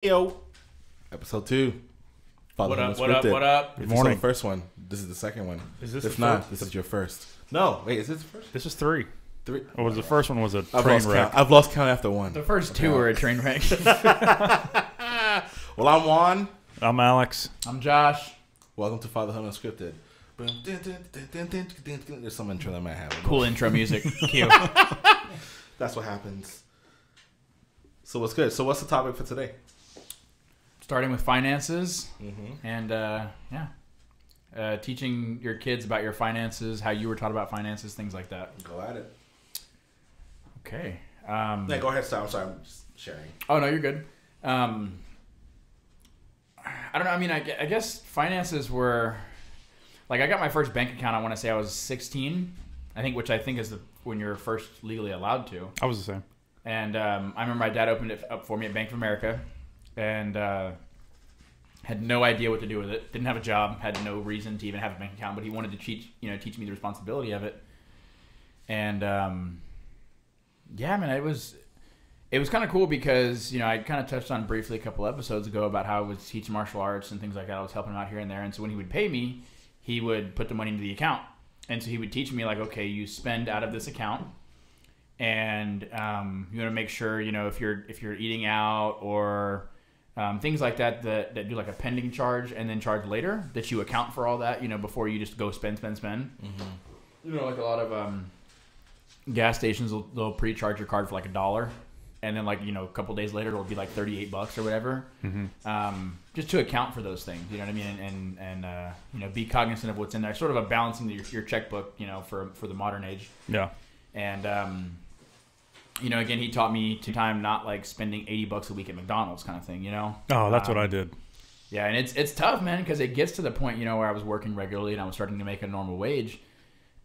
Yo, episode 2. Fatherhood What up? Unscripted. What up? If you saw the first one, this is the second one. Is this if the not, first? this is your first. No, wait, is this the first? This is 3. 3. Or was the first one was a I've train lost wreck? count. I've lost count after one. The first two were a train wreck. Well, I'm Juan. I'm Alex. I'm Josh. Welcome to Fatherhood Unscripted. There's some intro that might happen. Cool intro music. Cue. That's what happens. So what's good? So what's the topic for today? Starting with finances Mm-hmm. and teaching your kids about your finances, how you were taught about finances, things like that. Go at it. Okay. Yeah, go ahead, Sal. I'm sorry, I'm just sharing. Oh, no, you're good. I don't know. I mean, I guess finances were... Like, I got my first bank account, I want to say I was 16, which I think is when you're first legally allowed to. I was the same. And I remember my dad opened it up for me at Bank of America and had no idea what to do with it. Didn't have a job, had no reason to even have a bank account, but he wanted to teach me the responsibility of it. And yeah, man, it was kind of cool because, I kind of touched on briefly a couple episodes ago about how I was teaching martial arts and things like that. I was helping him out here and there. And so when he would pay me, he would put the money into the account. And so he would teach me, like, okay, you spend out of this account. And you want to make sure, if you're eating out or things like that do like a pending charge and then charge later, that you account for all that, before you just go spend. Mm-hmm. Like a lot of gas stations, they'll pre-charge your card for like $1. And then, like, a couple days later, it'll be like $38 or whatever. Mm-hmm. Just to account for those things, you know what I mean? And be cognizant of what's in there. Sort of a balancing your checkbook, for the modern age. Yeah. And, again, he taught me to time not like spending $80 a week at McDonald's kind of thing, Oh, that's what I did. Yeah, and it's tough, man, because it gets to the point, where I was working regularly and I was starting to make a normal wage.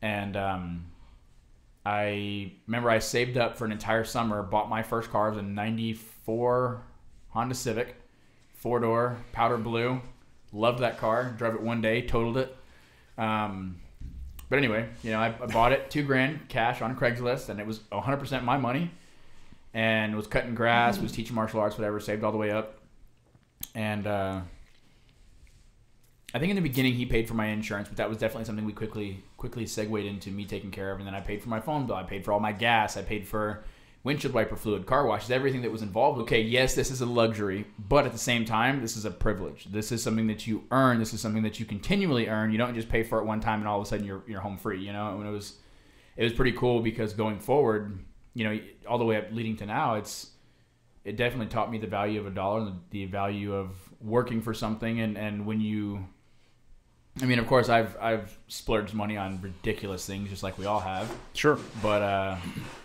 And I remember I saved up for an entire summer, bought my first car. It was a 94 Honda Civic, 4-door, powder blue. Loved that car. Drove it one day, totaled it. But anyway, I bought it $2,000 cash on Craigslist, and it was 100% my money. And was cutting grass, was teaching martial arts, whatever. Saved all the way up. And I think in the beginning he paid for my insurance, but that was definitely something we quickly segued into me taking care of. And then I paid for my phone bill. I paid for all my gas. I paid for windshield wiper fluid, car washes, everything that was involved. Okay, yes, this is a luxury, but at the same time, this is a privilege. This is something that you earn. This is something that you continually earn. You don't just pay for it one time and all of a sudden you're home free. And it was pretty cool because going forward, all the way up leading to now, it definitely taught me the value of $1 and the value of working for something. And when you, of course, I've splurged money on ridiculous things, just like we all have. Sure. But,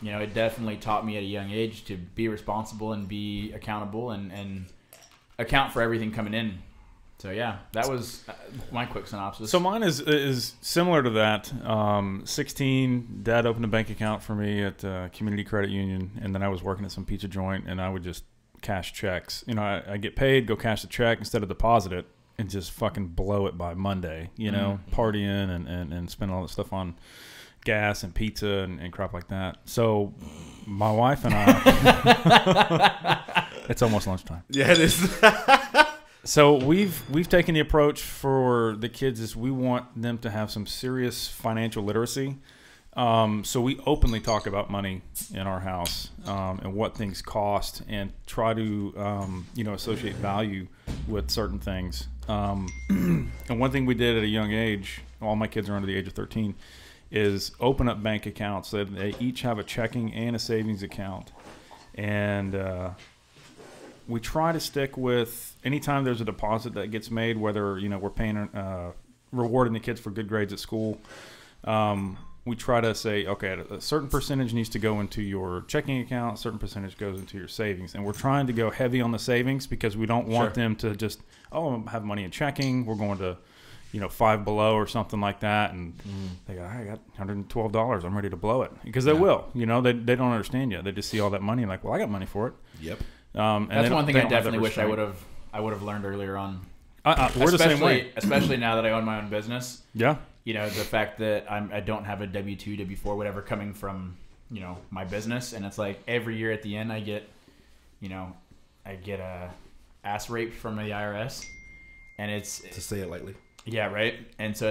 it definitely taught me at a young age to be responsible and be accountable and account for everything coming in. So, yeah, that was my quick synopsis. So mine is similar to that. 16, Dad opened a bank account for me at Community Credit Union, and then I was working at some pizza joint, and I would just cash checks. I get paid, go cash the check instead of deposit it, and just fucking blow it by Monday, partying and spend all that stuff on gas and pizza and crap like that. So my wife and I, it's almost lunchtime. Yeah, it is. So we've taken the approach for the kids is we want them to have some serious financial literacy. So we openly talk about money in our house and what things cost and try to, associate value with certain things. And one thing we did at a young age, all my kids are under the age of 13, is open up bank accounts so that they each have a checking and a savings account. And we try to stick with anytime there's a deposit that gets made, whether, we're paying, rewarding the kids for good grades at school. We try to say, okay, a certain percentage needs to go into your checking account, a certain percentage goes into your savings. And we're trying to go heavy on the savings because we don't want them to just, have money in checking. We're going to, Five Below or something like that. And they go, I got $112. I'm ready to blow it. Because they will. They don't understand yet. They just see all that money and like, well, I got money for it. Yep. And that's one thing I definitely wish I would have learned earlier on. We're the same way. Especially now that I own my own business. Yeah. The fact that I don't have a W-2, W-4, whatever coming from, my business. And it's like every year at the end I get ass raped from the IRS, and it's To say it lightly. Yeah, right. And so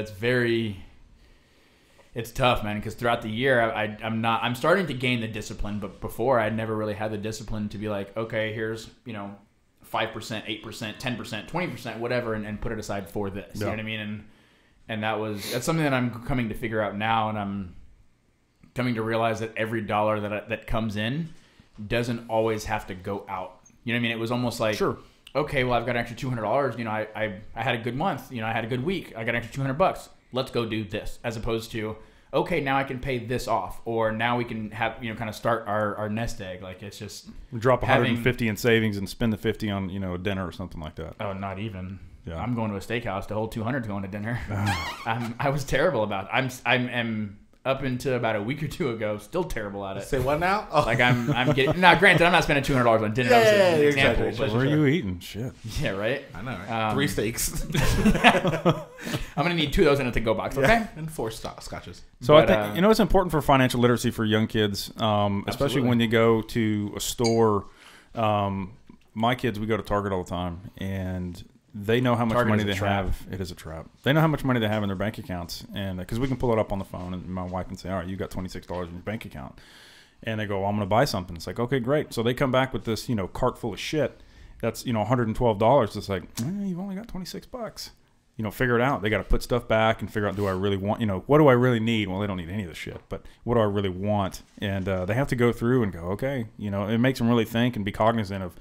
it's tough, man, because throughout the year I'm starting to gain the discipline, but before I'd never really had the discipline to be like, okay, here's 5%, 8%, 10%, 20%, whatever, and put it aside for this. You know what I mean? And that's something that I'm coming to figure out now, and I'm coming to realize that every dollar that comes in doesn't always have to go out. You know what I mean? It was almost like, Sure. Okay, well, I've got an extra $200. I had a good month. I had a good week. I got an extra $200. Let's go do this, as opposed to, okay, now I can pay this off, or now we can have kind of start our nest egg. Like, it's just drop 150 in savings and spend the 50 on a dinner or something like that. Oh, not even. Yeah. I'm going to a steakhouse to hold 200 going to dinner. I was terrible about it. I'm up until about a week or two ago, still terrible at it. Say what now? Oh. Like I'm getting. Now, granted, I'm not spending $200 on dinner. Yeah, example, exactly. but Where are you eating? Shit. yeah, right. I know, right? 3 steaks. I'm gonna need 2 of those in a to-go box. Okay. Yeah. And 4 scotches. So But, I think it's important for financial literacy for young kids, especially when you go to a store. My kids, we go to Target all the time, and they know how much Target money is a they trap. have. It is a trap. They know how much money they have in their bank accounts, and because we can pull it up on the phone, and my wife can say, "All right, you got $26 in your bank account," and they go, well, "I'm going to buy something." It's like, okay, great. So they come back with this, cart full of shit. That's $112. It's like, you've only got $26. Figure it out. They got to put stuff back and figure out, do I really want? What do I really need? Well, they don't need any of the shit, but what do I really want? And they have to go through and go, okay. It makes them really think and be cognizant of.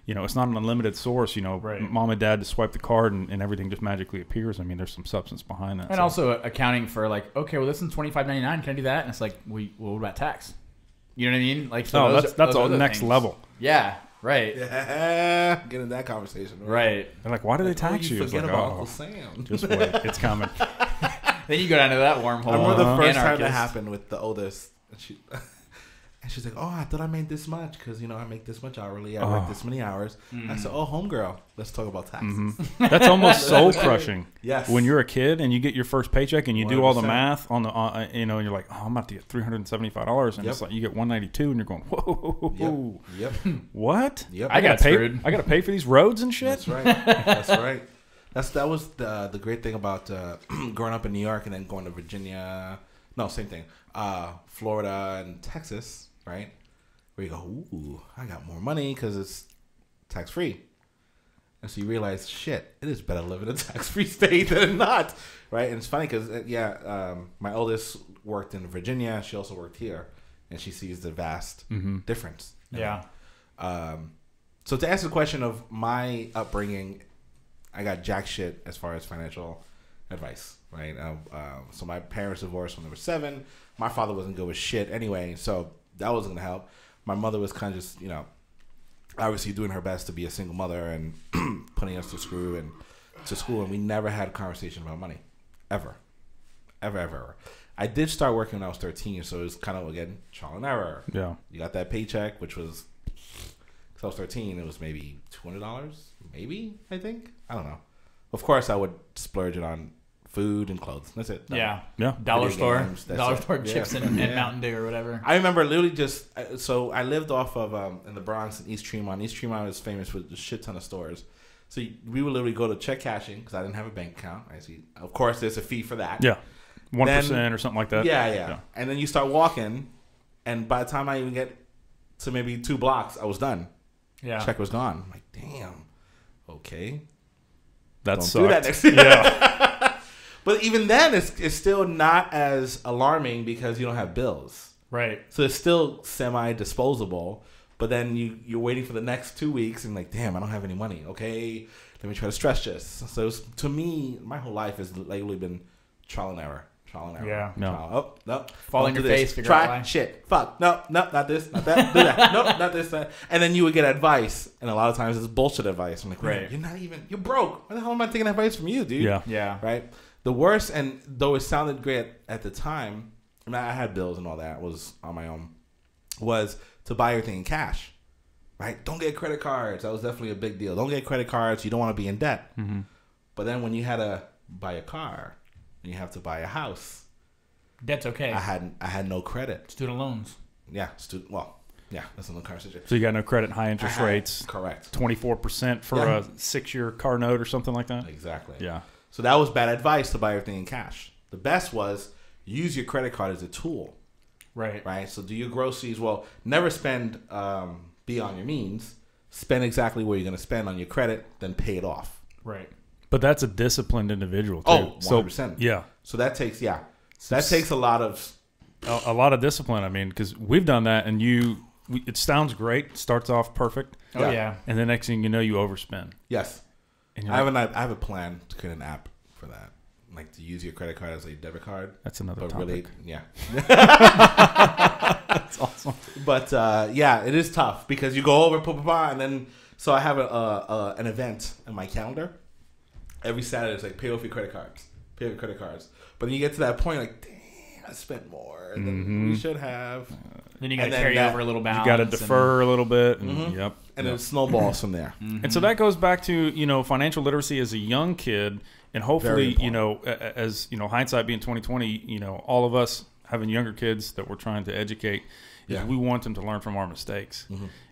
It's not an unlimited source, Right. Mom and dad to swipe the card and everything just magically appears. I mean, there's some substance behind that. And also accounting for like, okay, well, this is $25.99. Can I do that? And it's like, well, what about tax? You know what I mean? Like, so that's all next level. Yeah, right. Yeah, get in that conversation. Right. They're like, why do they tax you? Forget It's like, about Uncle Sam. just wait, it's coming. Then you go down to that wormhole. I remember the first time that Anarchist. happened with the oldest. And she's like, oh, I thought I made this much because, I make this much hourly. I work this many hours. I said, oh, homegirl, let's talk about taxes. That's almost soul crushing. Yes. When you're a kid and you get your first paycheck and you do all the 100%. math on the, and you're like, oh, I'm about to get $375, and Yep. it's like you get $192, and you're going, whoa, Yep. what? Yep. I got screwed. I got to pay for these roads and shit. That's right. That's right. That was the great thing about growing up in New York and then going to Virginia. No, same thing. Florida and Texas, right? Where you go, ooh, I got more money because it's tax free. And so you realize, shit, it is better to live in a tax free state than not, right? And it's funny because, my oldest worked in Virginia. She also worked here, and she sees the vast difference. Yeah. So to answer the question of my upbringing, I got jack shit as far as financial advice, right? So my parents divorced when they were 7. My father wasn't good with shit anyway, so that wasn't going to help. My mother was kind of just, obviously doing her best to be a single mother and putting us to school, and we never had a conversation about money, ever. I did start working when I was 13, so it was kind of, again, trial and error. Yeah. You got that paycheck, which was, because I was 13, it was maybe $200, maybe, I think. I don't know. Of course, I would splurge it on food and clothes. That's it. Yeah. Yeah. Dollar Video store. games, that's Dollar it. store Yeah. chips and Mountain Dew or whatever. I remember literally so I lived off of, in the Bronx in East Tremont. East Tremont is famous for a shit ton of stores. So we would literally go to check cashing because I didn't have a bank account. I see. Of course, there's a fee for that. Yeah. 1% or something like that. Yeah. And then you start walking, and by the time I even get to maybe 2 blocks, I was done. Yeah. Check was gone. I'm like, damn. Okay. That Don't sucked. do that next year. Yeah. But even then, it's still not as alarming because you don't have bills. Right. So it's still semi-disposable. But then you're waiting for the next 2 weeks and like, damn, I don't have any money. Okay, let me try to stretch this. So to me, my whole life has lately been trial and error. Yeah. No. Oh, no. Fall Don't on your do this. face, figure out Try why. shit. Fuck. No, not this, not that. Do that. Nope, not this, that. And then you would get advice. And a lot of times it's bullshit advice. I'm like, Right. You're broke. Why the hell am I taking advice from you, dude? Yeah. Yeah. Right? The worst, and though it sounded great at the time, I mean, I had bills and all that, was on my own, was to buy everything in cash. Right? Don't get credit cards. That was definitely a big deal. Don't get credit cards. You don't want to be in debt. Mm-hmm. But then when you had to buy a car, and you have to buy a house, Debt's okay. I had no credit. Student loans. Yeah, Yeah, that's another conversation. So you got no credit, high interest rates. Correct. 24% for a 6-year car note or something like that. Exactly. Yeah. So that was bad advice to buy everything in cash. The best was use your credit card as a tool. Right. Right. So do your groceries. Well, never spend beyond your means. Spend exactly what you're going to spend on your credit, then pay it off. Right. But that's a disciplined individual too. Oh, 100%. So, yeah. So that takes a lot of discipline. I mean, because we've done that, and it sounds great. Starts off perfect. Oh yeah. And the next thing you know, you overspend. Yes. And I have a plan to create an app for that, like to use your credit card as a debit card. That's another topic. Really, yeah. That's awesome. But it is tough because you go over, and then so I have an event in my calendar. Every Saturday, it's like pay off your credit cards. Pay off your credit cards. But then you get to that point, like, damn, I spent more than we should have. Then you got to carry over a little balance. You got to defer a little bit. And, Yep. And it snowballs from there. And so that goes back to, financial literacy as a young kid. And hopefully, as, hindsight being 2020, all of us having younger kids that we're trying to educate, is we want them to learn from our mistakes.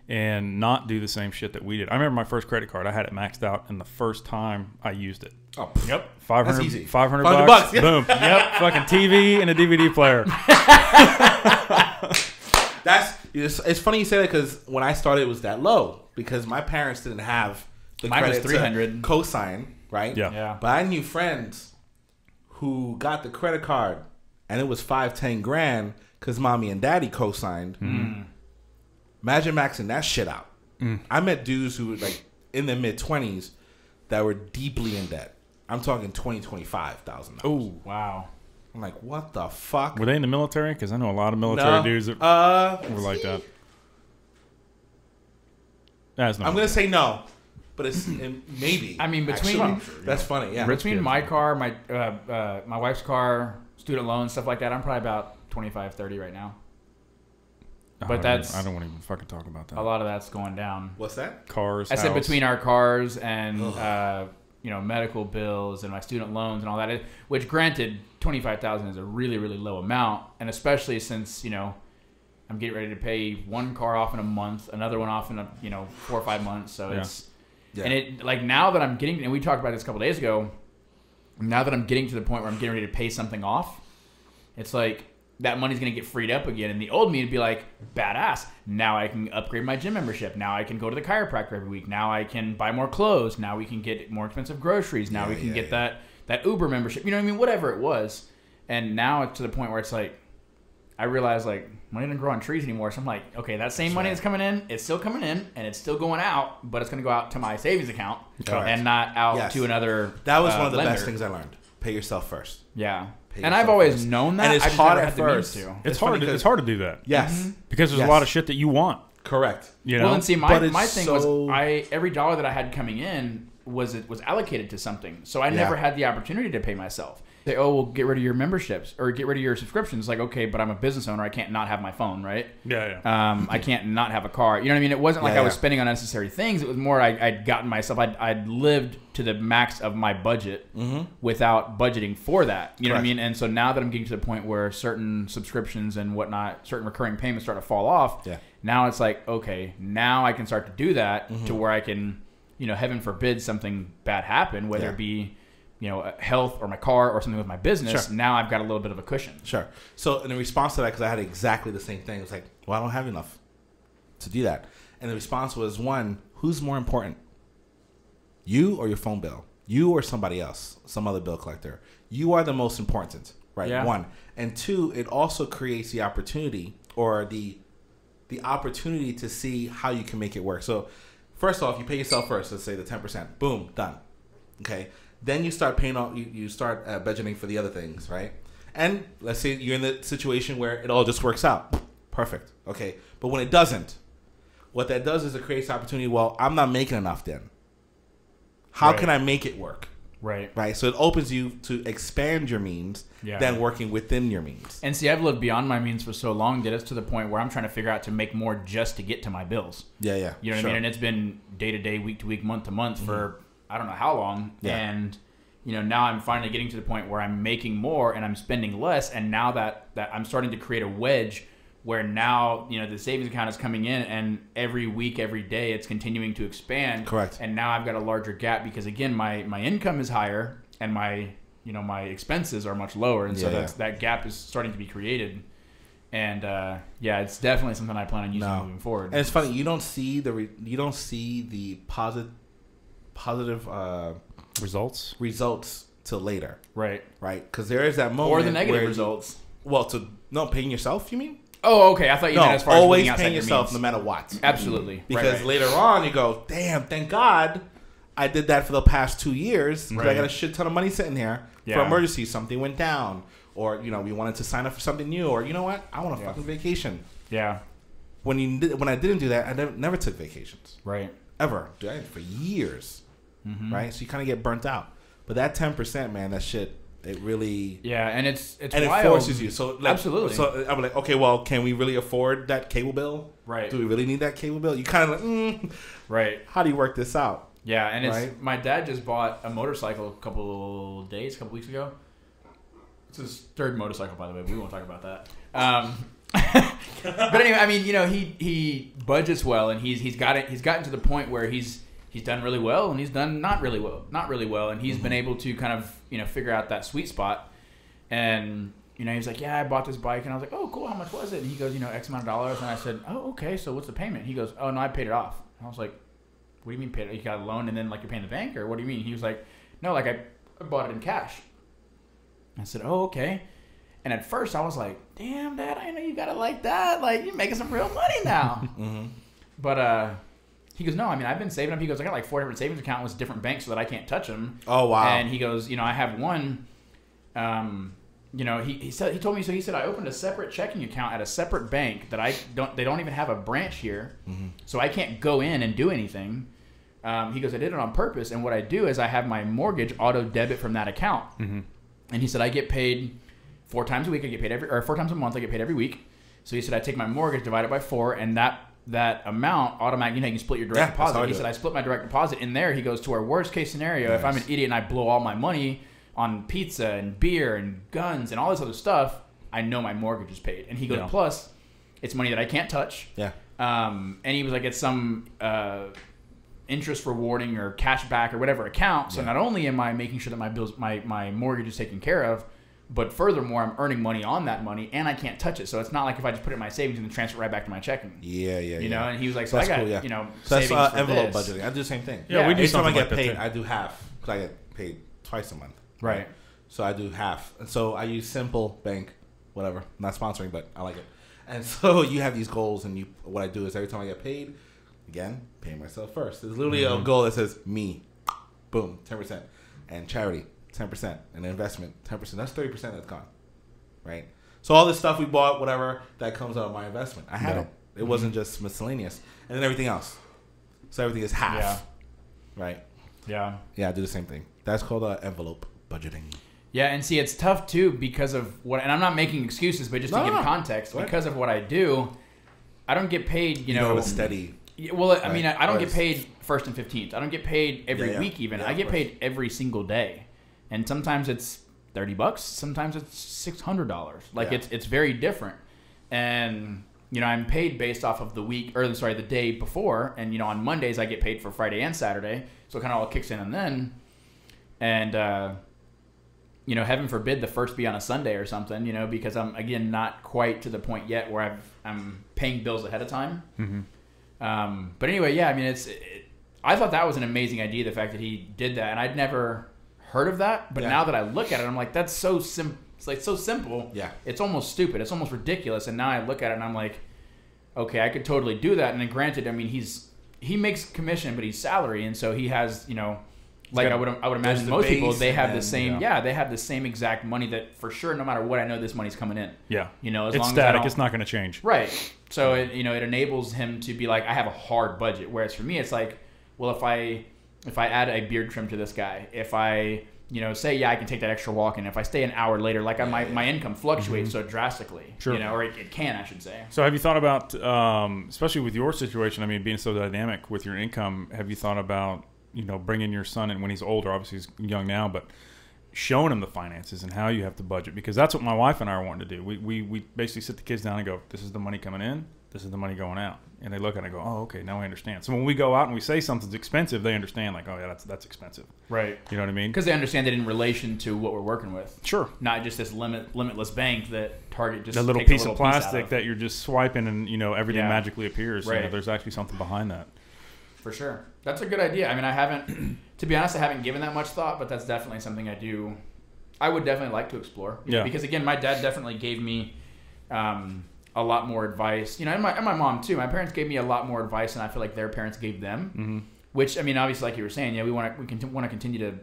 And not do the same shit that we did. I remember my first credit card. I had it maxed out, and the first time I used it. Oh, yep. 500, that's easy. 500 bucks. Yeah. Boom. Yep. Fucking TV and a DVD player. It's funny you say that because when I started, it was that low because my parents didn't have the Mine credit was 300 to co-sign, right? Yeah. But I knew friends who got the credit card, and it was $5-10 grand because mommy and daddy co-signed. Imagine maxing that shit out. I met dudes who were like in their mid-20s that were deeply in debt. I'm talking $20,000-$25,000. Oh, wow. I'm like, what the fuck? Were they in the military? Because I know a lot of military dudes that were like that. I'm gonna say no, but it's maybe. I mean, that's funny. Yeah. Between my car, my wife's car, student loans, stuff like that, I'm probably about 25-30 right now. But I don't want to even fucking talk about that. A lot of that's going down. What's that? Cars. I said between our cars and medical bills and my student loans and all that. Which, granted, $25,000 is a really, really low amount, and especially since I'm getting ready to pay one car off in a month, another one off in 4 or 5 months. So it's and it like now that I'm getting, and we talked about this a couple days ago. Now that I'm getting to the point where I'm getting ready to pay something off, it's like that money's going to get freed up again. And the old me would be like, badass. Now I can upgrade my gym membership. Now I can go to the chiropractor every week. Now I can buy more clothes. Now we can get more expensive groceries. Now we can get that Uber membership. You know what I mean? Whatever it was. And now it's to the point where it's like, I realize like money doesn't grow on trees anymore. So I'm like, okay, that same money that's coming in, it's still coming in and it's still going out, but it's going to go out to my savings account and not out to another That was one of the lender. best things I learned. Pay yourself first. Yeah. And I've always known that. And it's I just hard never at had the means first. to. It's hard to do that. Yes. Because there's a lot of shit that you want. Correct. Well, and see, my thing was every dollar that I had coming in was allocated to something. So I never had the opportunity to pay myself. Say, oh, well, get rid of your memberships or get rid of your subscriptions. Like, okay, but I'm a business owner. I can't not have my phone, right? Yeah. I can't not have a car. You know what I mean? It wasn't like I was spending on unnecessary things. It was more I'd gotten myself. I'd lived to the max of my budget without budgeting for that. You know what I mean? And so now that I'm getting to the point where certain subscriptions and whatnot, certain recurring payments start to fall off. Yeah. Now it's like, okay, now I can start to do that to where I can, heaven forbid something bad happen, whether it be health or my car or something with my business. Sure. Now I've got a little bit of a cushion. Sure. So in response to that, because I had exactly the same thing, it's like, well, I don't have enough to do that. And the response was, one, who's more important? You or your phone bill? You or somebody else, some other bill collector? You are the most important, right? Yeah. One. And two, it also creates the opportunity or the opportunity to see how you can make it work. So first off, you pay yourself first. Let's say the 10%. Boom, done. Okay. Then you start paying off. You start budgeting for the other things, right? And let's say you're in the situation where it all just works out. Perfect. Okay. But when it doesn't, what that does is it creates opportunity. Well, I'm not making enough then. How can I make it work? Right. Right. So it opens you to expand your means than working within your means. And see, I've lived beyond my means for so long that it's to the point where I'm trying to figure out to make more just to get to my bills. Yeah, yeah. You know what I mean? And it's been day to day, week to week, month to month for I don't know how long. Yeah. And now I'm finally getting to the point where I'm making more and I'm spending less. And now that I'm starting to create a wedge where now, you know, the savings account is coming in, and every week, every day, it's continuing to expand. Correct. And now I've got a larger gap because, again, my income is higher and my expenses are much lower. And so that gap is starting to be created. And, it's definitely something I plan on using moving forward. And it's funny, you don't see the positive results till later. Right. Because there is that moment. Or the negative results. Paying yourself, you mean? Oh, okay. I thought you meant as far as always paying yourself no matter what. Absolutely. Because later on you go, damn, thank God I did that for the past 2 years. Because I got a shit ton of money sitting here for emergencies. Something went down. Or, you know, we wanted to sign up for something new. Or, you know what? I want a fucking vacation. Yeah. When I didn't do that, I never took vacations. Right. Ever. For years. Mm-hmm. Right? So you kind of get burnt out. But that 10%, man, that shit, it really... Yeah, and it's and wild. It forces you. So absolutely. So I'm like, okay, well, can we really afford that cable bill? Right. Do we really need that cable bill? You kind of like, right. How do you work this out? Yeah, and it's my dad just bought a motorcycle a couple weeks ago. It's his third motorcycle, by the way. But we won't talk about that. But anyway, I mean, you know, he budgets well, and he's gotten to the point where he's done really well, and he's done not really well, and he's been able to kind of, you know, figure out that sweet spot. And, you know, he's like, yeah, I bought this bike, and I was like, oh, cool, how much was it? And he goes, you know, X amount of dollars, and I said, oh, okay, so what's the payment? He goes, oh, no, I paid it off. And I was like, what do you mean paid it? You got a loan, and then like you're paying the bank, or what do you mean? He was like, no, like I bought it in cash. I said, oh, okay. And at first I was like, damn, Dad, I know you got it like that. Like, you're making some real money now. Mm-hmm. But he goes, no, I mean, I've been saving up. He goes, I got like 4 different savings accounts with different banks so that I can't touch them. Oh, wow. And he goes, you know, I have one. You know, he told me, so he said, I opened a separate checking account at a separate bank that they don't even have a branch here. Mm-hmm. So I can't go in and do anything. He goes, I did it on purpose. And what I do is I have my mortgage auto debit from that account. Mm-hmm. And he said, I get paid 4 times a week. I get paid 4 times a month. I get paid every week. So he said, I take my mortgage, divide it by 4, and that amount automatically, you know, you can split your direct deposit. He said, I split my direct deposit in there. He goes, to our worst case scenario, if I'm an idiot and I blow all my money on pizza and beer and guns and all this other stuff, I know my mortgage is paid. And he goes, plus, it's money that I can't touch. Yeah. And he was like, it's some interest rewarding or cash back or whatever account. So not only am I making sure that my bills, my mortgage is taken care of, but furthermore, I'm earning money on that money, and I can't touch it. So it's not like if I just put it in my savings and then transfer it right back to my checking. You know, and he was like, so I got, cool, you know, so savings that's for envelope this. budgeting. I do the same thing. Yeah, we do every something time I get like paid, that too. I do half, because I get paid twice a month. Right. So I do half. And so I use Simple Bank, whatever. Not sponsoring, but I like it. And so you have these goals, and what I do is every time I get paid, again, pay myself first. There's literally a goal that says me, boom, 10%, and charity, 10%, and investment, 10%. That's 30% that's gone, right? So all this stuff we bought, whatever, that comes out of my investment. I had it. It wasn't just miscellaneous. And then everything else. So everything is half, right? Yeah. Yeah, I do the same thing. That's called envelope budgeting. Yeah, and see, it's tough too because of what, and I'm not making excuses, but just to give context, because of what I do, I don't get paid, you know, steady. Well, I mean, I don't get paid 1st and 15th. I don't get paid every week even. I get paid every single day. And sometimes it's $30, sometimes it's $600. Like it's very different. And you know, I'm paid based off of the day before, and you know, on Mondays I get paid for Friday and Saturday. So it kind of all kicks in and then. And you know, heaven forbid the first be on a Sunday or something, you know, because I'm, again, not quite to the point yet where I'm paying bills ahead of time. Mm-hmm. But anyway, yeah, I mean, I thought that was an amazing idea, the fact that he did that, and I'd never heard of that. But now that I look at it, I'm like, that's so simple. It's like so simple. Yeah. It's almost stupid. It's almost ridiculous. And now I look at it and I'm like, okay, I could totally do that. And then granted, I mean, he makes commission, but he's salary, and so he has, you know. Like I would imagine most people, they have the same, they have the same exact money that for sure, no matter what, I know this money's coming in. Yeah. You know, as it's long static, as it's not going to change. Right. So it enables him to be like, I have a hard budget. Whereas for me, it's like, well, if I add a beard trim to this guy, if I, you know, say, I can take that extra walk, and if I stay an hour later, like my income fluctuates so drastically, you know, or it can, I should say. So have you thought about, especially with your situation, I mean, being so dynamic with your income, have you thought about, you know, bringing your son in when he's older? Obviously he's young now, but showing them the finances and how you have to budget, because that's what my wife and I are wanting to do. We basically sit the kids down and go, this is the money coming in, this is the money going out. And they look at it and go, oh, okay, now I understand. So when we go out and we say something's expensive, they understand, like, oh, yeah, that's expensive. Right. You know what I mean? Because they understand it in relation to what we're working with. Sure. Not just this limitless bank that Target just that little takes piece a of little plastic piece out of. that you're just swiping and, everything Yeah. magically appears. Right. There's actually something behind that. For sure. That's a good idea. I mean, I haven't, to be honest, I haven't given that much thought, but that's definitely something I would definitely like to explore. Yeah. Because, again, my dad definitely gave me a lot more advice. And my mom, too. My parents gave me a lot more advice than I feel like their parents gave them. Mm-hmm. Which, I mean, obviously, like you were saying, we want to continue to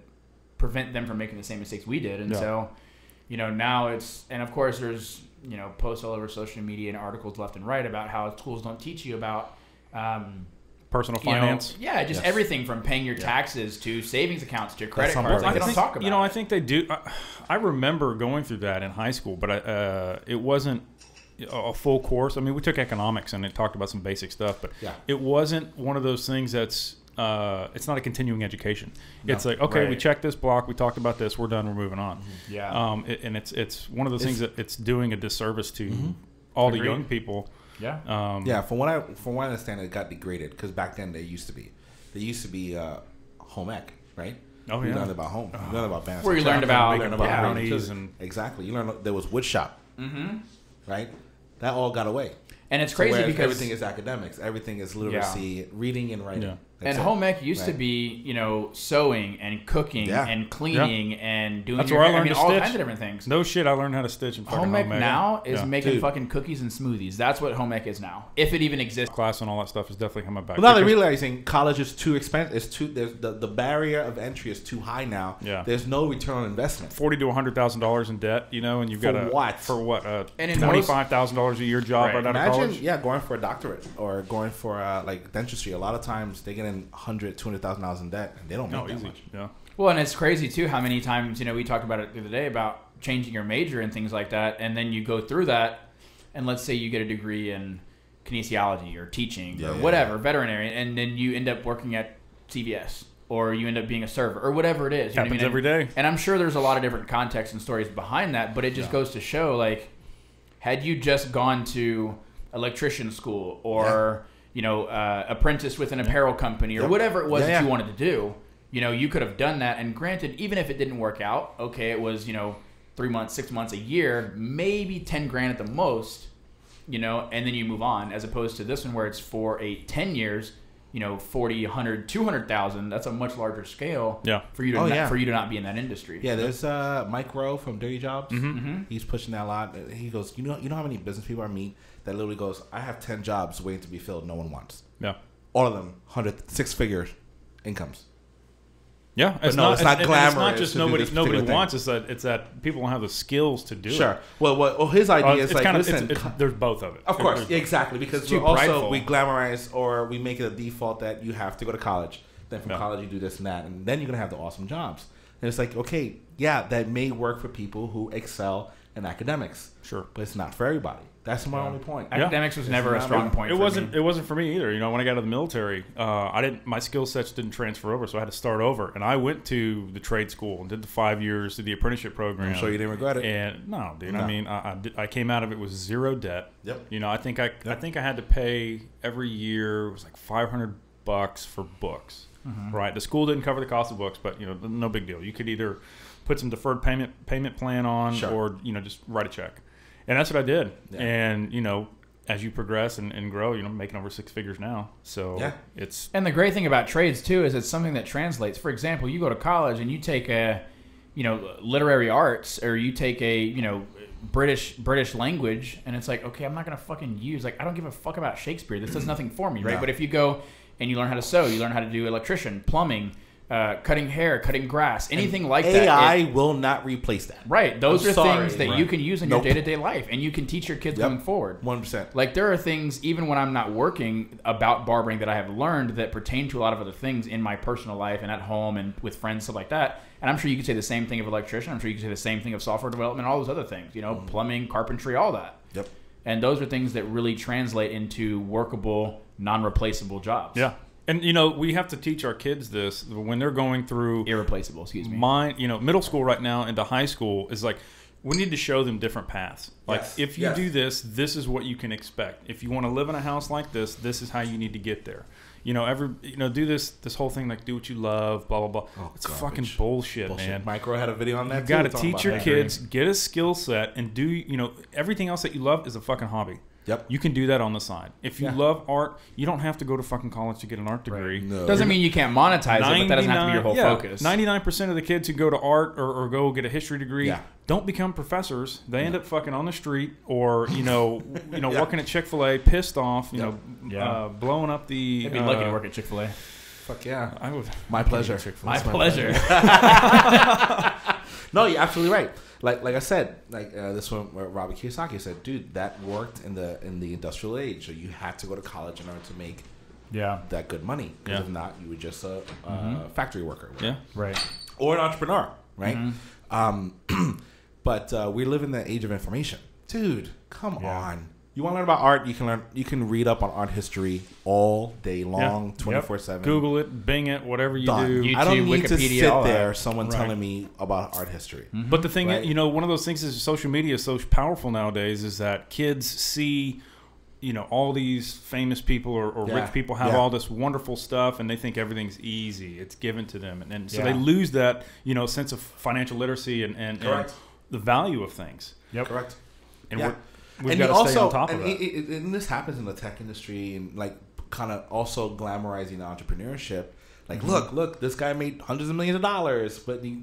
prevent them from making the same mistakes we did. And so, now it's, and of course, there's, posts all over social media and articles left and right about how schools don't teach you about personal finance. Just everything from paying your taxes to savings accounts to credit That's cards. something Like, they don't talk about I think they do. I remember going through that in high school, but it wasn't a full course. I mean, we took economics and it talked about some basic stuff, but it wasn't one of those things that's it's not a continuing education. No. It's like, okay, we checked this block, we talked about this, we're done, we're moving on. Yeah. And it's one of those things that it's doing a disservice to all the young people. Yeah. From what I understand, it got degraded because back then there used to be home ec, right? Oh, you yeah. learned about home. You learned about where you learned about brownies and exactly. You learned there was wood shop, right? That all got away. And it's crazy because everything is academics. Everything is literacy, reading and writing. Yeah. And home ec used to be, sewing and cooking and cleaning and doing That's where I learned to all stitch. kinds of different things. No shit, I learned how to stitch in fucking home ec now is making Dude. fucking cookies and smoothies. That's what home ec is now, if it even exists. Class and all that stuff is definitely coming back. Well, now they're realizing college is too expensive. It's too the barrier of entry is too high now. Yeah. There's no return on investment. $40,000 to $100,000 in debt, and you've got And in $25,000 a year job right out of college. Imagine, going for a doctorate or going for like dentistry. A lot of times they get in $200,000 in debt and they don't make that much. Yeah. Well, and it's crazy too how many times we talked about it the other day about changing your major and things like that, and then you go through that, and let's say you get a degree in kinesiology or teaching or whatever, veterinary, and then you end up working at CVS or you end up being a server or whatever it is. Happens every day. And I'm sure there's a lot of different contexts and stories behind that, but it just goes to show, like, had you just gone to electrician school or apprentice with an apparel company or whatever it was that you wanted to do, you could have done that. And granted, even if it didn't work out, okay, it was 3 months, 6 months, a year, maybe 10 grand at the most, and then you move on, as opposed to this one where it's for 10 years, 40, 100, 200,000. That's a much larger scale for you to for you to not be in that industry. Yeah, there's Mike Rowe from Dirty Jobs. He's pushing that a lot. He goes, you know how many business people I meet that literally goes, I have 10 jobs waiting to be filled, no one wants. Yeah. All of them, 6-figure incomes. Yeah, it's not glamorous. It's not just to do nobody this particular wants. It's that people don't have the skills to do it. Sure. Well, his idea is like, listen, there's both of it. of course, exactly, because we glamorize or we make it a default that you have to go to college. Then from college you do this and that, and then you're gonna have the awesome jobs. And it's like, okay, that may work for people who excel in academics. Sure, but it's not for everybody. That's my only point. Academics was never a strong point. It wasn't for me either. When I got out of the military, my skill sets didn't transfer over, so I had to start over. And I went to the trade school and did the 5 years, did the apprenticeship program. I'm sure you didn't regret it. And no, dude. No. I mean, I came out of it with zero debt. Yep. I think I had to pay every year. It was like $500 for books. Right. The school didn't cover the cost of books, but no big deal. You could either put some deferred payment plan on, or just write a check. And that's what I did. Yeah. And, as you progress and grow, making over 6 figures now. So it's... And the great thing about trades, too, is it's something that translates. For example, you go to college and you take literary arts, or you take a, British language, and it's like, okay, I'm not going to fucking use... Like, I don't give a fuck about Shakespeare. This does nothing for me, right? No. But if you go and you learn how to sew, you learn how to do electrician, plumbing... cutting hair, cutting grass, anything like that. AI will not replace that. Right. Those are things that you can use in your day-to-day life, and you can teach your kids going forward. 100%. Like, there are things, even when I'm not working, about barbering that I have learned that pertain to a lot of other things in my personal life and at home and with friends, stuff like that. And I'm sure you could say the same thing of electrician. I'm sure you could say the same thing of software development, all those other things, plumbing, carpentry, all that. Yep. And those are things that really translate into workable, non-replaceable jobs. Yeah. And we have to teach our kids this when they're going through irreplaceable. Excuse me. Middle school right now into high school is like we need to show them different paths. Like if you do this, this is what you can expect. If you want to live in a house like this, this is how you need to get there. Do this whole thing like do what you love, blah blah blah. Oh, it's fucking bullshit, man. Micro had a video on that. You got to teach your kids, get a skill set, and do everything else that you love is a fucking hobby. Yep. You can do that on the side. If you love art, you don't have to go to fucking college to get an art degree. Right. No. Doesn't mean you can't monetize it, but that doesn't have to be your whole focus. 99% of the kids who go to art or go get a history degree don't become professors. They end up fucking on the street or working at Chick-fil-A, pissed off, blowing up the. They'd be lucky to work at Chick-fil-A. Fuck yeah. I would. My pleasure. My pleasure. No, you're absolutely right. Like I said, this one where Robert Kiyosaki said, dude, that worked in the industrial age. So you had to go to college in order to make that good money. Because if not, you were just a factory worker. Right? Yeah, right. Or an entrepreneur, right? But we live in the age of information, dude. Come on. You want to learn about art? You can read up on art history all day long, 24/7. Google it, Bing it, whatever you do. YouTube, I don't need Wikipedia, to sit there. Someone telling me about art history. But the thing is, one of those things is social media is so powerful nowadays is that kids see, all these famous people or rich people have all this wonderful stuff, and they think everything's easy. It's given to them, and so they lose that sense of financial literacy and the value of things. Yep, correct. And we've got to stay on top of that. And this happens in the tech industry and kind of also glamorizing entrepreneurship. Like, look, this guy made hundreds of millions of dollars, but you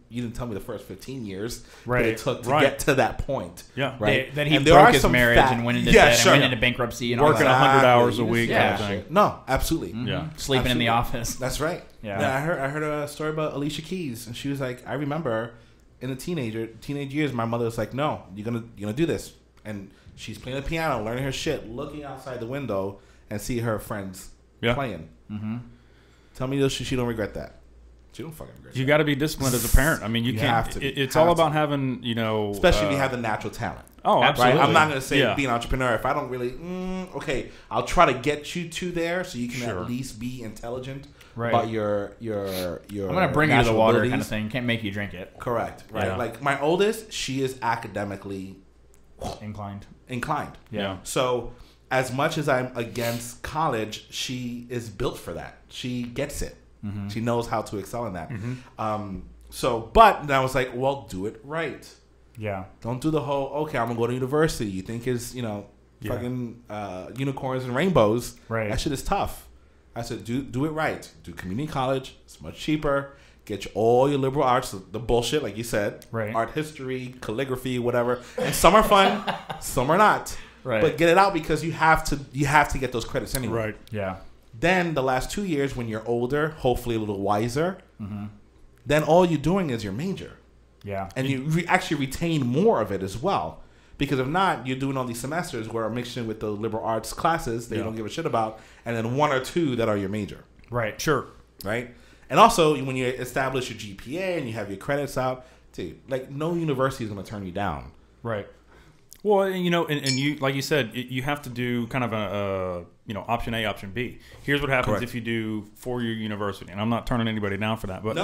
didn't tell me the first 15 years that it took to get to that point. Yeah, right. That he broke his marriage and went into debt and went into bankruptcy and working 100 hours a week. Kind of thing. No, absolutely. Yeah, sleeping in the office. That's right. Yeah. I heard a story about Alicia Keys, and she was like, I remember in the teenage years, my mother was like, no, you're gonna do this. And she's playing the piano, learning her shit, looking outside the window and see her friends playing. Mm-hmm. Tell me she don't regret that. She don't fucking regret that. You got to be disciplined as a parent. I mean, you can't. Have to. It's all about having, especially if you have the natural talent. Oh, absolutely. Right? I'm not going to say be an entrepreneur if I don't really. Okay, I'll try to get you to there so you can at least be intelligent about your. I'm going to bring you to the water kind of thing. Can't make you drink it. Correct. Right. Yeah. Like my oldest, she is academically inclined. Yeah. So as much as I'm against college, she is built for that. She gets it. Mm-hmm. She knows how to excel in that. Mm-hmm. But then I was like, well, do it right. Yeah. Don't do the whole, okay, I'm going to go to university. You think it's, fucking unicorns and rainbows. Right. That shit is tough. I said, do it right. Do community college. It's much cheaper. Get all your liberal arts, the bullshit, like you said. Right. Art history, calligraphy, whatever. And some are fun, some are not. Right. But get it out because you have to get those credits anyway. Right. Yeah. Then the last 2 years when you're older, hopefully a little wiser, then all you're doing is your major. Yeah. And you actually retain more of it as well. Because if not, you're doing all these semesters where I'm mixing with the liberal arts classes that you don't give a shit about, and then 1 or 2 that are your major. Right. Sure. Right? And also, when you establish your GPA and you have your credits out, dude, like no university is going to turn you down. Right. Well, and you, like you said, you have to do kind of a option A, option B. Here's what happens if you do 4-year university, and I'm not turning anybody down for that, but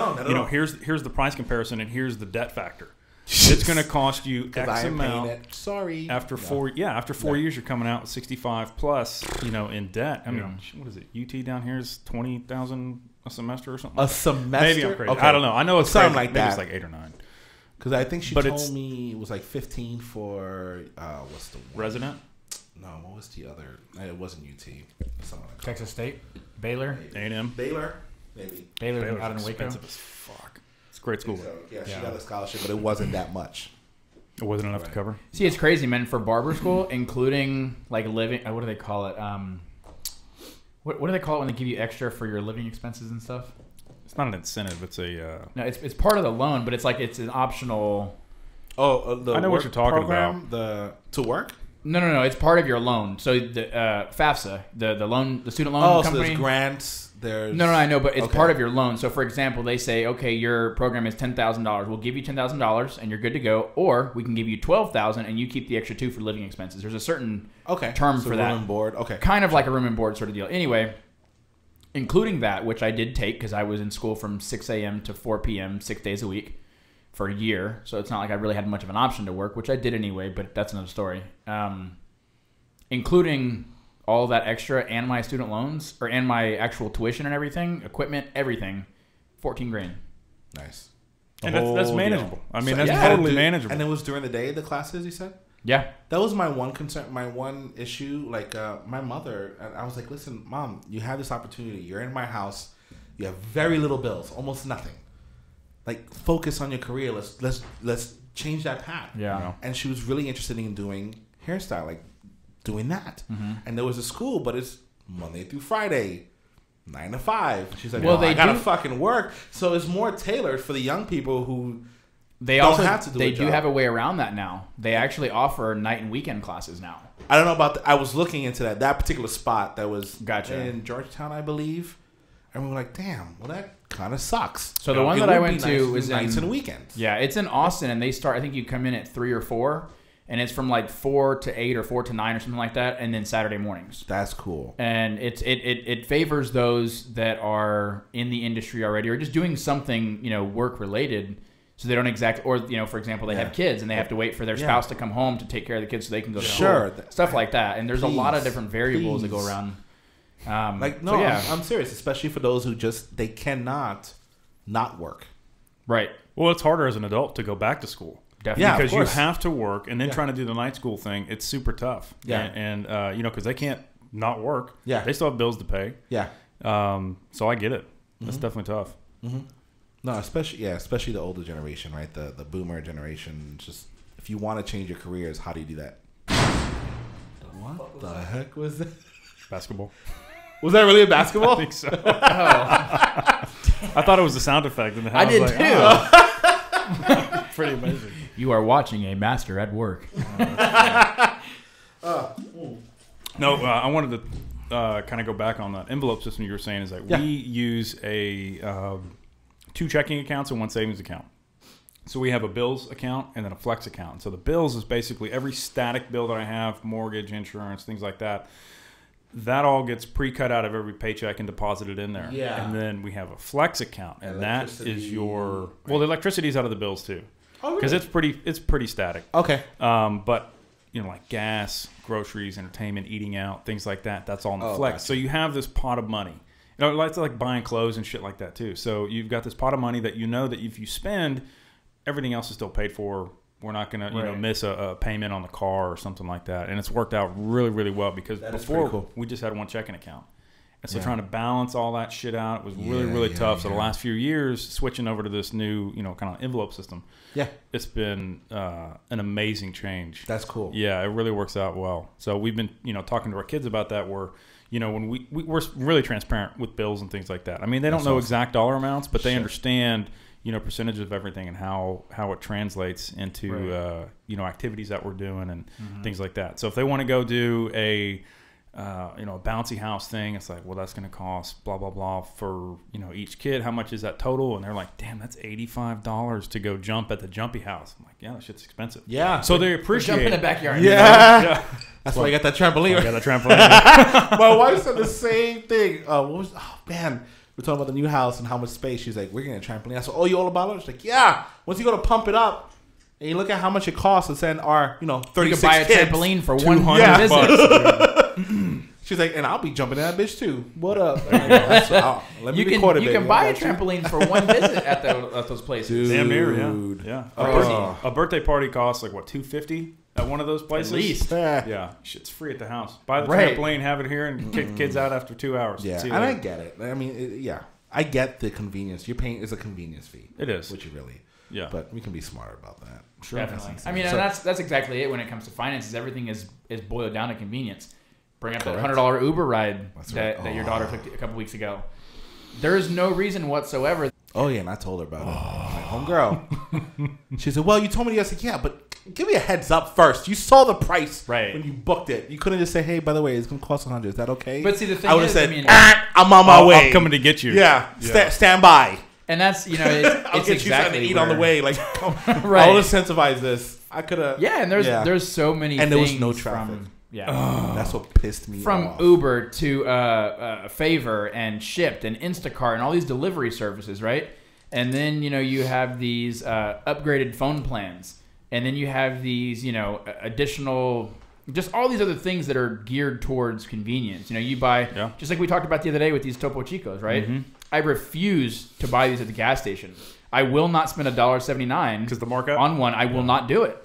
here's the price comparison, and here's the debt factor. It's going to cost you X amount. Sorry. After 4 years, you're coming out with 65 plus, in debt. I mean, what is it? UT down here is 20,000 a semester or something. A semester? Maybe I'm crazy. Okay. I don't know. I know it's something crazy. like Maybe that. It's like 8 or 9. Because I think she told me it was like 15 for what's the one? Resident? No, what was the other? It wasn't UT. Something like Texas State, Baylor, A&M, Baylor, maybe. Baylor out in Waco. Expensive as fuck. It's a great school. So, she got a scholarship, but it wasn't that much. It wasn't enough to cover. See, it's crazy, man. For barber school, including like living, what do they call it? What do they call it when they give you extra for your living expenses and stuff? It's not an incentive. It's a no. It's part of the loan, but it's like it's an optional. The I know what you're talking about. To work. No. It's part of your loan. So the FAFSA, the student loan company. So there's grants. There's no, I know, but it's part of your loan. So for example, they say, okay, your program is $10,000. We'll give you $10,000 and you're good to go, or we can give you $12,000 and you keep the extra $2,000 for living expenses. There's a certain term for that. Room and board. Okay. Kind of like a room and board sort of deal. Anyway, including that, which I did take because I was in school from 6 a.m. to 4 p.m. 6 days a week for a year. So it's not like I really had much of an option to work, which I did anyway, but that's another story. Including all that extra and my student loans and my actual tuition and everything, equipment, everything, $14,000. Nice. And that's manageable. I mean, So, that's yeah, totally manageable. And it was during the day, the classes, you said? Yeah. That was my one concern, my one issue. Like, my mother, and I was like, listen, Mom, you have this opportunity. You're in my house. You have very little bills, almost nothing. Like, focus on your career. Let's change that path. Yeah. And she was really interested in doing hairstyle, like doing that. Mm-hmm. And there was a school, but it's Monday through Friday, 9 to 5. She's like, Well, well, they I gotta do- fucking work. So it's more tailored for the young people who They don't also have to do they a do job. have a way around that now. They actually offer night and weekend classes now. I don't know about I was looking into that particular spot that was Gotcha. in Georgetown, I believe. And we were like, damn, well, that kind of sucks. So the one It that I would be went nice to do was nights in and weekends. Yeah, it's in Austin, and they start. I think you come in at 3 or 4, and it's from like 4 to 8 or 4 to 9 or something like that, and then Saturday mornings. That's cool. And it favors those that are in the industry already or just doing something work related, so they don't for example, they have kids and they have to wait for their spouse to come home to take care of the kids so they can go to school. Stuff like that. And there's a lot of different variables that go around. I'm serious, especially for those who they cannot not work. Right. Well, it's harder as an adult to go back to school. Definitely. Yeah, Because of you course. have to work, and then trying to do the night school thing, it's super tough. Yeah. And because they can't not work. Yeah. They still have bills to pay. Yeah. So I get it. That's definitely tough. Mm-hmm. No, especially the older generation, right? The boomer generation. Just if you want to change your careers, how do you do that? What the heck was that? Basketball. Was that really a basketball? I think so. I thought it was a sound effect. And I did was too. like, oh. Pretty amazing. You are watching a master at work. No, I wanted to kind of go back on that envelope system you were saying. Is that we use a 2 checking accounts and 1 savings account. So we have a bills account and then a flex account. So the bills is basically every static bill that I have, mortgage, insurance, things like that. That all gets pre-cut out of every paycheck and deposited in there. Yeah. And then we have a flex account, and that is your Electricity. the electricity's out of the bills too, Oh, because really? it's pretty static. Okay. But like gas, groceries, entertainment, eating out, things like that. That's all in the flex. Gotcha. So you have this pot of money. It's like buying clothes and shit like that too. So you've got this pot of money that that if you spend, everything else is still paid for. We're not going to miss a payment on the car or something like that. And it's worked out really, really well because before we just had 1 checking account. And so trying to balance all that shit out was really, really tough. So the last few years, switching over to this new, kind of envelope system, it's been an amazing change. That's cool. Yeah, it really works out well. So we've been, talking to our kids about that where, when we're really transparent with bills and things like that. I mean, they don't know exact dollar amounts, but they understand, percentage of everything and how it translates into, activities that we're doing and things like that. So if they want to go do a bouncy house thing, it's like, well, that's going to cost blah, blah, blah for, each kid. How much is that total? And they're like, damn, that's $85 to go jump at the jumpy house. I'm like, yeah, that shit's expensive. Yeah. So they appreciate Jump in the backyard. Yeah. That's why I got that trampoline. I got a trampoline. My wife said the same thing. Man. We're talking about the new house and how much space. She's like, we're getting a trampoline. I said, oh, you all about it? She's like, yeah. Once you go to pump it up, and you look at how much it costs to send our, 36 You could buy a kids. trampoline for 100 visits. She's like, and I'll be jumping in that bitch too. What up? Let me record it, You baby. can buy I a got you. trampoline for 1 visit at those places. Damn near, yeah. A birthday party costs like what, $250 at one of those places? At least. Yeah, shit's free at the house. Buy the Right. trampoline, have it here, and kick the kids out after 2 hours. Yeah, See and you I later. get it. I mean, I get the convenience. You're paying is a convenience fee. It is. Which you really. Yeah. But we can be smarter about that. Sure. Definitely. I mean, and that's exactly it when it comes to finances. Everything is boiled down to convenience. Bring up that $100 Uber ride that your daughter took a couple weeks ago. There is no reason whatsoever. Oh, yeah, and I told her about it. My homegirl. She said, well, you told me. I said, yeah, but give me a heads up first. You saw the price when you booked it. You couldn't just say, hey, by the way, it's going to cost $100. Is that okay? But see, the thing I would have is, said, I mean, I'm on my way. I'm coming to get you. Yeah. Stand by. And that's, it's I'll get exactly you something to eat on the way. Like, right. I'll incentivize this. I could have. Yeah, and there's so many and things there was no traffic. Yeah. That's what pissed me From off. Uber to Favor and Shipt and Instacart and all these delivery services, right? And then, you have these upgraded phone plans. And then you have these, additional, just all these other things that are geared towards convenience. You buy, just like we talked about the other day with these Topo Chicos, right? Mm-hmm. I refuse to buy these at the gas station. I will not spend $1.79 because the markup on one. I will not do it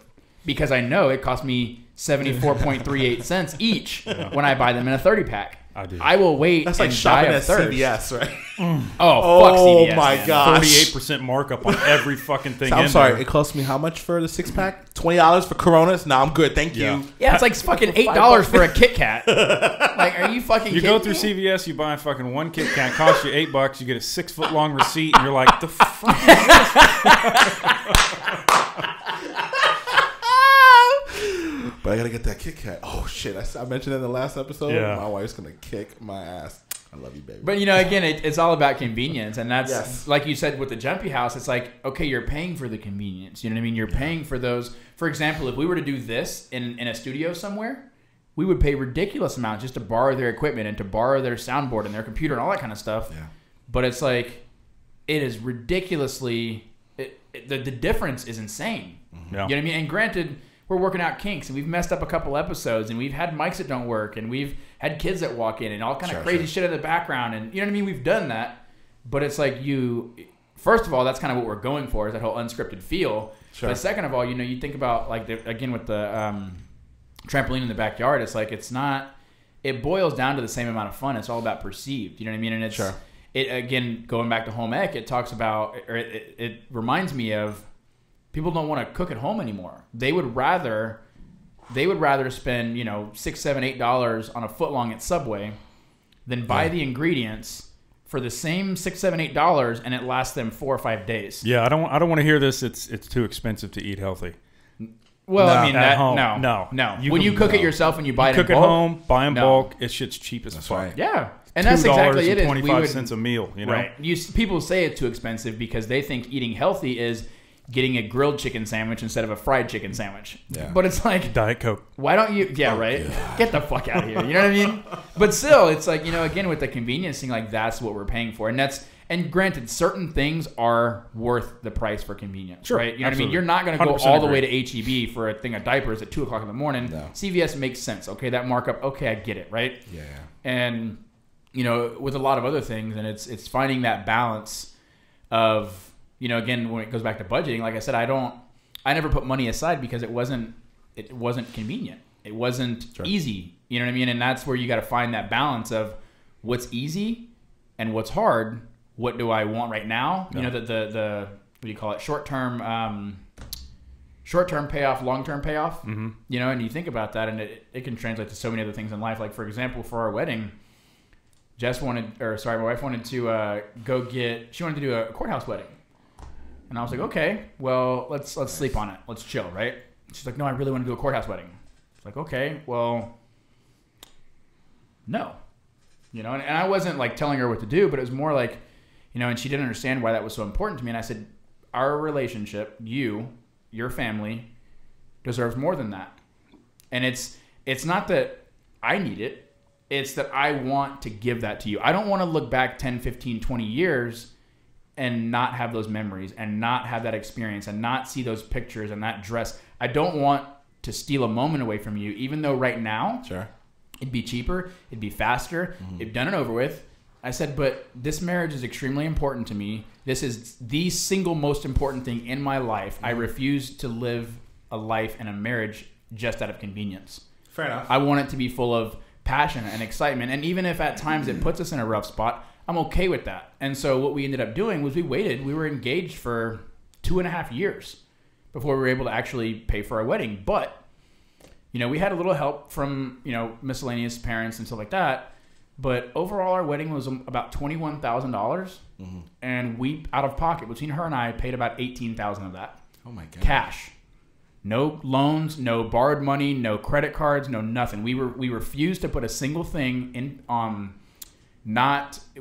because I know it cost me 74.38 cents each when I buy them in a 30-pack. I will wait. That's like shopping at CVS, right? Fuck CVS. Oh my gosh! 38% markup on every fucking thing. I'm sorry. It cost me how much for the 6-pack? $20 for Coronas. Nah, I'm good. Thank you. Yeah, it's like fucking $8 for a Kit Kat. Like, are you fucking? You kidding go through CVS, you buy fucking one Kit Kat, costs you $8. You get a 6-foot-long receipt, and you're like, the fuck. But I gotta get that Kit Kat. Oh shit! I mentioned in the last episode. Yeah. My wife's gonna kick my ass. I love you, baby. But again, it's all about convenience, and that's like you said with the Jumpy House. It's like, okay, you're paying for the convenience. You know what I mean? You're paying for those. For example, if we were to do this in a studio somewhere, we would pay ridiculous amounts just to borrow their equipment and to borrow their soundboard and their computer and all that kind of stuff. Yeah. But it's like, it is ridiculously. The difference is insane. Mm-hmm. Yeah. You know what I mean? And granted, we're working out kinks, and we've messed up a couple episodes, and we've had mics that don't work, and we've had kids that walk in, and all kind of crazy shit in the background, and you know what I mean? We've done that, but it's like first of all, that's kind of what we're going for, is that whole unscripted feel. Sure. But second of all, you think about, like, again, with the trampoline in the backyard, it's like, it boils down to the same amount of fun. It's all about perceived, you know what I mean? And it's, again, going back to home ec, it talks about, or it reminds me of, people don't want to cook at home anymore. They would rather spend, $6, $7, $8 on a footlong at Subway than buy the ingredients for the same $6, $7, $8, and it lasts them 4 or 5 days. Yeah, I don't want to hear this. It's too expensive to eat healthy. Well, no, I mean, at home. No. When you cook it yourself and you buy it in bulk, cook at home, buy in bulk. It shit's cheap as fuck. Right. Yeah. And that's exactly it. $2.25 a meal. Right. People say it's too expensive because they think eating healthy is getting a grilled chicken sandwich instead of a fried chicken sandwich. Yeah. But it's like, Diet Coke. Why don't you? Yeah, right. Yeah. Get the fuck out of here. You know what I mean? But still, it's like, again, with the convenience thing, like, that's what we're paying for, and granted, certain things are worth the price for convenience. Sure. Right? You know what I mean? You're not going to go all the way to HEB for a thing of diapers at 2:00 in the morning. No. CVS makes sense. Okay, that markup. Okay, I get it. Right? Yeah. And with a lot of other things, and it's finding that balance of. Again, when it goes back to budgeting, like I said, I never put money aside because it wasn't convenient. It wasn't easy. You know what I mean? And that's where you got to find that balance of what's easy and what's hard. What do I want right now? Yeah. The what do you call it? Short-term payoff, long-term payoff. Mm-hmm. And you think about that, and it can translate to so many other things in life. Like, for example, for our wedding, my wife wanted to she wanted to do a courthouse wedding. And I was like, okay, well, let's sleep on it. Let's chill, right? She's like, no, I really want to do a courthouse wedding. It's like, okay, well, no. And I wasn't like telling her what to do, but it was more like, and she didn't understand why that was so important to me. And I said, our relationship, your family, deserves more than that. And it's not that I need it. It's that I want to give that to you. I don't want to look back 10, 15, 20 years and not have those memories and not have that experience and not see those pictures and that dress. I don't want to steal a moment away from you, even though right now it'd be cheaper, it'd be faster, it'd done and over with. I said, but this marriage is extremely important to me. This is the single most important thing in my life. I refuse to live a life and a marriage just out of convenience. Fair enough. I want it to be full of passion and excitement. And even if at times it puts us in a rough spot, I'm okay with that. And so what we ended up doing was we waited. We were engaged for 2.5 years before we were able to actually pay for our wedding. But, we had a little help from, miscellaneous parents and stuff like that. But overall, our wedding was about $21,000. And we, out of pocket, between her and I, paid about $18,000 of that. Oh, my God. Cash. No loans, no borrowed money, no credit cards, no nothing. We refused to put a single thing in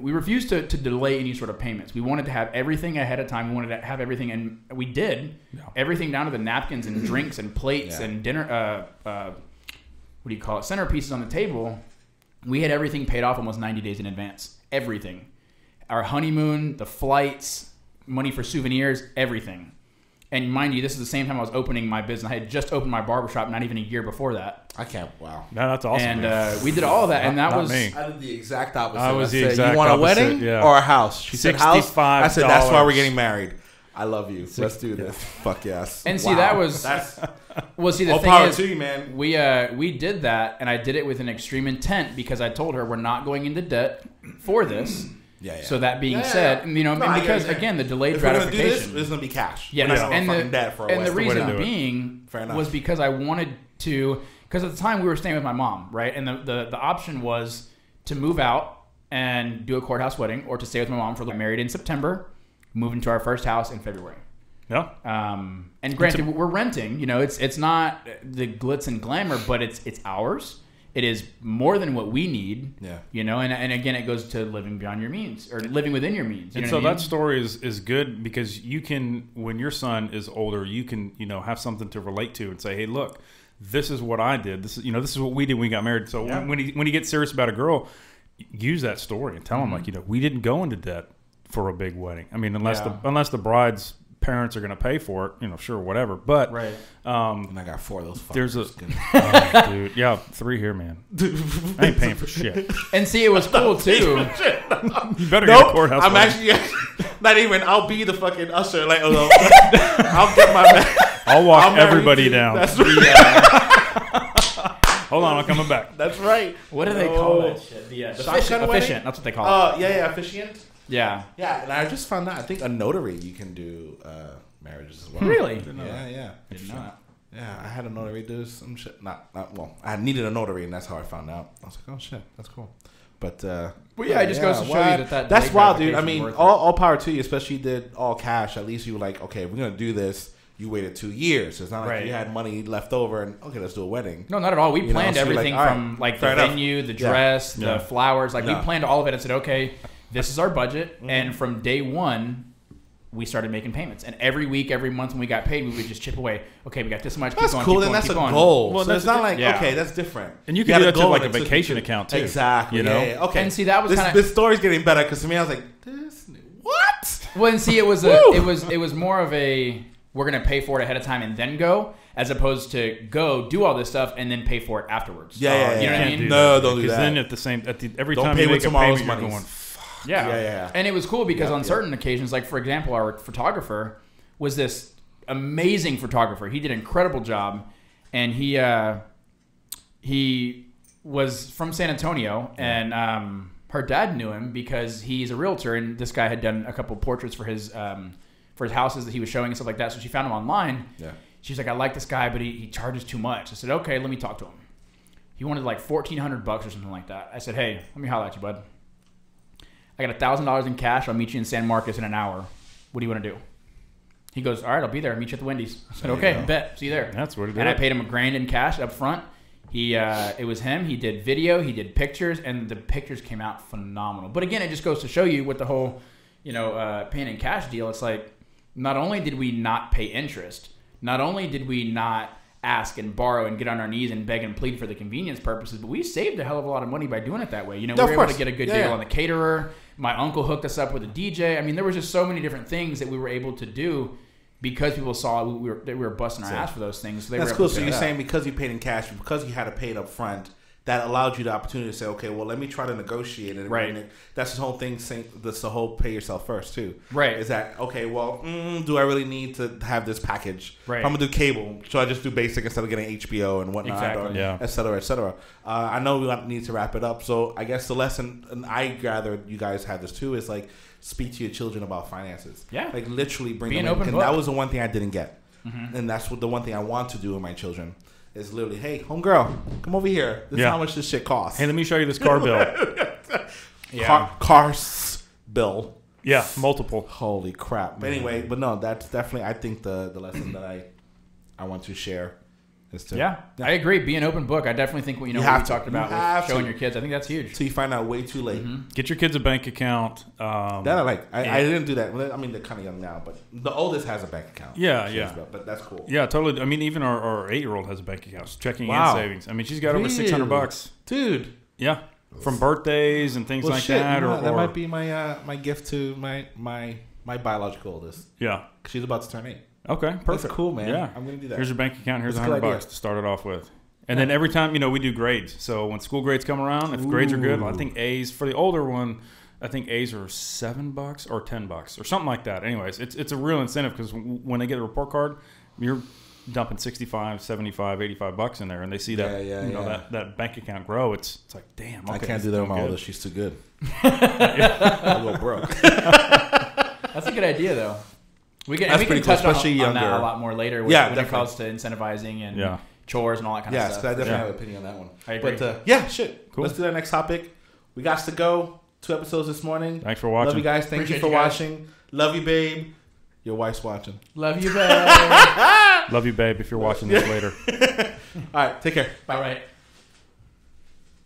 we refused to delay any sort of payments. We wanted to have everything ahead of time. We wanted to have everything, and we did. Everything down to the napkins and drinks and plates and dinner. what do you call it, centerpieces on the table, we had everything paid off almost 90 days in advance. Everything. Our honeymoon, the flights, money for souvenirs, everything. And mind you, this is the same time I was opening my business. I had just opened my barbershop not even a year before that. I can't. Wow. No, that's awesome. And we did all of that, and that Not was me. I did the exact opposite. I was the said, exact you want opposite, a wedding yeah. or a house? She said house. I said that's why we're $65. getting married. I love you. Let's do this. Fuck yes. And see, that was that's well. See, the all thing power is, to you, man. we did that, and I did it with an extreme intent because I told her we're not going into debt for this. Yeah. So that being said, you know, No, and I because get it. again, the delayed If we're gonna gratification. do this, it's gonna be cash. Yeah, We're not and fucking debt for a the West. reason being Fair enough. was because I wanted to. Because at the time we were staying with my mom, right? And the option was to move out and do a courthouse wedding, or to stay with my mom for married in September, move into our first house in February. Yeah. And granted, we're renting. You know, it's not the glitz and glamour, but it's ours. It is more than what we need. Yeah. You know, and again, it goes to living beyond your means or living within your means. You And know so what I mean? that story is good because you can, when your son is older, you can, you know, have something to relate to and say, hey, look, this is what I did. This is, you know, this is what we did when we got married. So Yeah. when he gets serious about a girl, use that story and tell him like, you know, we didn't go into debt for a big wedding. I mean, unless the bride's parents are going to pay for it, you know, sure, whatever. But right. And I got 4 of those. Fuckers. There's a dude, yeah, 3 here, man. I ain't paying for shit. And see, it was cool too. You better get a courthouse. I'm wedding. actually not even. I'll be the fucking usher. Like, oh, no. I'll get my. I'll walk I'll marry everybody you. down. That's right. Hold on, I'm coming back. That's right. What do they call that shit? The Shotgun efficient. wedding? That's what they call it. Yeah, officiant. Yeah. Yeah, and I just found out. I think a notary you can do marriages as well. Really? Yeah. Did not. Yeah, I had a notary do some shit. Well, I needed a notary, and that's how I found out. I was like, oh shit, that's cool. But Well, yeah, it just goes to show you that that's delayed wild, dude. I gratification mean, is worth all power to you, especially you did all cash. At least you were like, okay, we're gonna do this. You waited 2 years. It's not like Right. you had money left over and okay, let's do a wedding. No, not at all. We You know, planned so you're everything like, all from right, like the fair enough. venue, the Yeah. dress, Yeah. the flowers. Like Yeah. we planned all of it and said, okay, this is our budget. And from day one, we started making payments. And every week, every month when we got paid, we would just chip away. Okay, we got this much. That's keep going, cool. keep Then going, that's keep a going. goal. Well, So it's that's- not like yeah. okay, that's different. And you You can had do a that to goal like a and it took vacation you to- account too. Exactly. You know? Yeah. Okay. And see, that was this, kind of this story's getting better because to me, I was like, what? well. And see, it was it was more of a we're gonna pay for it ahead of time and then go, as opposed to go do all this stuff and then pay for it afterwards. Yeah, you know what I Can't mean? do No, that. don't do Because that. then every Don't time pay you with make a tomorrow's payment, you're monies. going, fuck. Yeah. Yeah. And it was cool because Yeah, on certain occasions, like for example, our photographer was this amazing photographer. He did an incredible job, and he was from San Antonio, and her dad knew him because he's a realtor, and this guy had done a couple portraits for his houses that he was showing and stuff like that. So she found him online. Yeah. She's like, I like this guy, but he charges too much. I said, okay, let me talk to him. He wanted like $1,400 or something like that. I said, hey, let me holler at you, bud. I got $1,000 in cash. I'll meet you in San Marcos in an hour. What do you want to do? He goes, all right, I'll be there. I'll meet you at the Wendy's. I said, There you okay, go. bet. See you there. That's what it is. And I paid him $1,000 in cash up front. It was him. He did video. He did pictures, and the pictures came out phenomenal. But again, it just goes to show you with the whole, paying in cash deal. It's like, not only did we not pay interest, not only did we not ask and borrow and get on our knees and beg and plead for the convenience purposes, but we saved a hell of a lot of money by doing it that way. We were able to get a good deal on the caterer. My uncle hooked us up with a DJ. I mean, there was just so many different things that we were able to do because people saw we were busting our ass for those things. So That's cool. So you're saying because you paid in cash, because you had to pay it up front, that allowed you the opportunity to say, okay, well, let me try to negotiate it. Right. And that's the whole thing. That's the whole pay yourself first too. Right. Is that okay? Well, do I really need to have this package? Right. If I'm gonna do cable, so I just do basic instead of getting HBO and whatnot, Exactly. or et cetera, et cetera. I know we need to wrap it up. So I guess the lesson, and I gather you guys have this too, is like speak to your children about finances. Yeah. Like literally bring Be them an in. open 'Cause book. that was the one thing I didn't get. And that's what the one thing I want to do with my children is literally, hey, homegirl, come over here. This is how much this shit costs. Hey, let me show you this car bill. Car bill. Yeah, multiple. Holy crap. But anyway, but no, that's definitely, I think the lesson that I want to share Yeah, I agree. Be an open book. I definitely think what we talked about with showing your kids. I think that's huge. So you find out way too late. Get your kids a bank account. That I like. I didn't do that. I mean, they're kind of young now, but the oldest has a bank account. Yeah. But that's cool. Yeah, totally. I mean, even our 8-year-old has a bank account, checking and savings. I mean, she's got over $600. Dude. Yeah, from birthdays and things like that. That might be my gift to my biological oldest. Yeah, she's about to turn 8. Okay, perfect. That's cool, man. Yeah, I'm gonna do that. Here's your bank account. Here's $100 to start it off with. And then every time, we do grades. So when school grades come around, if grades are good, I think A's for the older one. I think A's are $7 or $10 or something like that. Anyways, it's a real incentive because when they get a report card, you're dumping $65, $75, $85 in there, and they see that that bank account grow. It's like, damn. Okay, I can't do that with my oldest. She's too good. I'll go broke. That's a good idea, though. We can touch on that a lot more later when it comes to incentivizing and chores and all that kind of stuff. Yes, I definitely have an opinion on that one. I agree. But cool. Let's do that next topic. We got to go. 2 episodes this morning. Thanks for watching. Love you guys. Thank you for watching. Love you, babe. Your wife's watching. Love you, babe. Love you, babe, if you're watching this later. All right, take care. Bye.